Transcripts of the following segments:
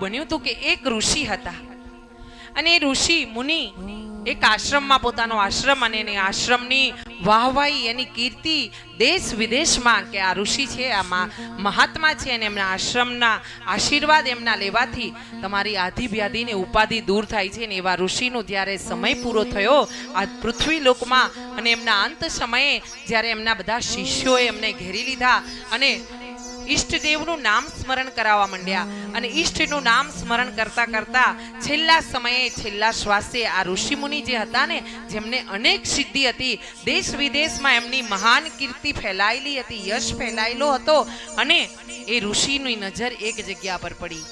બન્યું હતું કે એક ઋષિ હતા અને એ ઋષિ મુનિ એક આશ્રમમાં પોતાનો આશ્રમ અને એની આશ્રમની વાહવાઈ એની કીર્તિ દેશ વિદેશમાં કે આ ઋષિ છે, આ મહાત્મા છે અને એમના આશ્રમના આશીર્વાદ એમના લેવાથી તમારી આધિ વ્યાધિની ઉપાધિ દૂર થાય છે. ને એવા ઋષિનો જ્યારે સમય પૂરો થયો આ પૃથ્વી લોકમાં અને એમના અંત સમયે જ્યારે એમના બધા શિષ્યોએ એમને ઘેરી લીધા અને ઈષ્ટદેવનું નામ સ્મરણ કરાવવા માંડ્યા અને ઈષ્ટનું નામ સ્મરણ કરતા કરતા છેલ્લા સમયે છેલ્લા શ્વાસે આ ઋષિમુનિ જે હતા ને, જેમને અનેક સિદ્ધિ હતી, દેશ વિદેશમાં એમની મહાન કીર્તિ ફેલાયેલી હતી, યશ ફેલાયેલો હતો અને એ ઋષિની નજર એક જગ્યા પર પડી.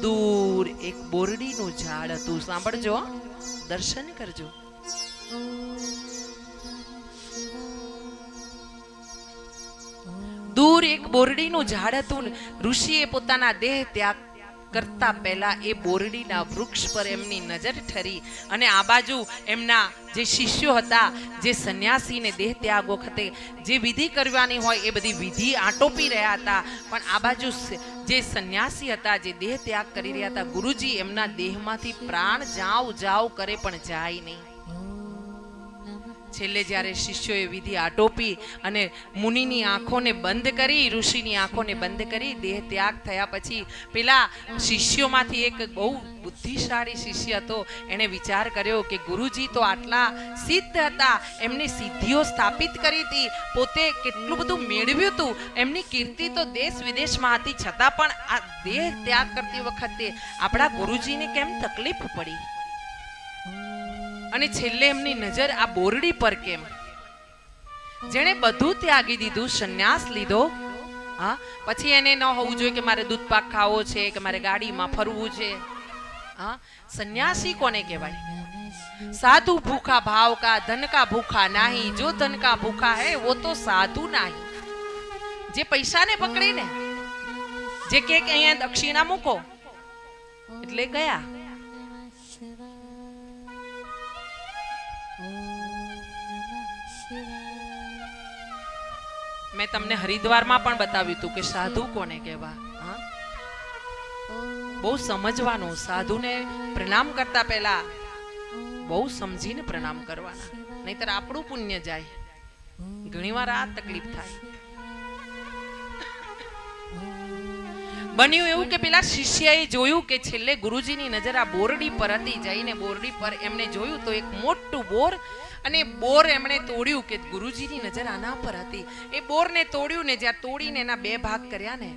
દૂર એક બોરડીનું ઝાડ હતું. સાંભળજો, દર્શન કરજો. દૂર એક બોરડીનું ઝાડ હતું. ઋષિએ પોતાના દેહ ત્યાગ કરતા પહેલા એ બોરડીના વૃક્ષ પર એમની નજર ઠરી અને આ બાજુ એમના જે શિષ્યો હતા, જે સંન્યાસીને દેહ ત્યાગ વખતે જે વિધિ કરવાની હોય એ બધી વિધિ આટોપી રહ્યા હતા, પણ આ બાજુ જે સંન્યાસી હતા, જે દેહ ત્યાગ કરી રહ્યા હતા, ગુરુજી એમના દેહમાંથી પ્રાણ જાવ જાવ કરે પણ જાય નહીં. છેલ્લે જ્યારે શિષ્યોએ વિધિ આટોપી અને મુનિની આંખોને બંધ કરી, ઋષિની આંખોને બંધ કરી દેહ ત્યાગ થયા પછી પેલા શિષ્યોમાંથી એક બહુ બુદ્ધિશાળી શિષ્ય હતો, એણે વિચાર કર્યો કે ગુરુજી તો આટલા સિદ્ધ હતા, એમની સિદ્ધિઓ સ્થાપિત કરી હતી, પોતે કેટલું બધું મેળવ્યું હતું, એમની કીર્તિ તો દેશ વિદેશમાં હતી, છતાં પણ આ દેહ ત્યાગ કરતી વખતે આપણા ગુરુજીને કેમ તકલીફ પડી અને છેલ્લે એમની નજર આ બોરડી પર કેમ? જેણે બધું ત્યાગી દીધું, સંન્યાસ લીધો, હા, પછી એને ન હોવું જોઈએ કે મારે દૂધ પાક ખાવો છે કે મારે ગાડીમાં ફરવું છે. હા, સંન્યાસી કોને કહેવાય? साधु भूखा भाव का, धन का भूखा नहीं, जो धन का भूखा है वो तो साधु नहीं. जे पैसा ने पकड़े ने, जे के અહીંયા દક્ષિણા મૂકો એટલે ગયા. મેં તમને હરિદ્વારમાં પણ બતાવ્યું હતું કે સાધુ કોને કહેવા. બહુ સમજવાનું. સાધુને પ્રણામ કરતા પહેલા બહુ સમજીને પ્રણામ કરવાના, નહીતર આપણું પુણ્ય જાય. ઘણીવાર આ તકલીફ થાય. બન્યું એવું કે પેલા શિષ્યએ જોયું કે છેલ્લે ગુરુજીની નજર આ બોરડી પર હતી. જઈને બોરડી પર એમણે જોયું તો એક મોટું બોર, અને બોર એમણે તોડ્યું કે ગુરુજીની નજર આના પર હતી. એ બોરને તોડ્યું ને જ્યાં તોડીને એના બે ભાગ કર્યા ને,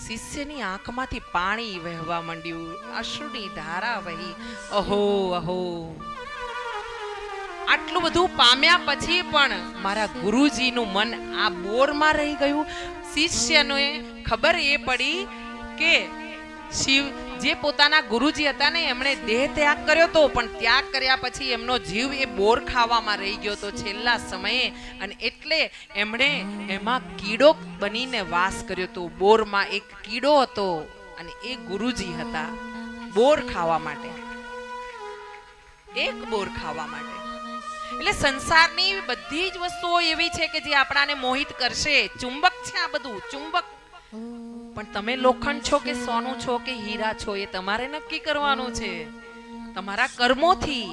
શિષ્યની આંખમાંથી પાણી વહેવા માંડ્યું, અશ્રુની ધારા વહી. અહો અહો, આટલું બધું પામ્યા પછી પણ મારા ગુરુજીનું મન આ બોરમાં રહી ગયું. શિષ્યને ખબર એ પડી કે શિવ જે પોતાના ગુરુજી હતા ને, એમણે દેહ ત્યાગ કર્યો તો, પણ ત્યાગ કર્યા પછી એમનો જીવ એ બોર ખાવામાં રહી ગયો તો છેલ્લા સમયે, અને એટલે એમણે એમાં કીડો બનીને વાસ કર્યો તો. બોરમાં એક કીડો હતો અને એ ગુરુજી હતા. બોર ખાવા માટે, એક બોર ખાવા માટે. એટલે સંસારની બધી જ વસ્તુઓ એવી છે કે જે આપણાને મોહિત કરશે. ચુંબક છે આ બધું, ચુંબક. પણ તમે લોખંડ છો કે સોનું છો કે હીરા છો, એ તમારે નક્કી કરવાનું છે તમારા કર્મોથી.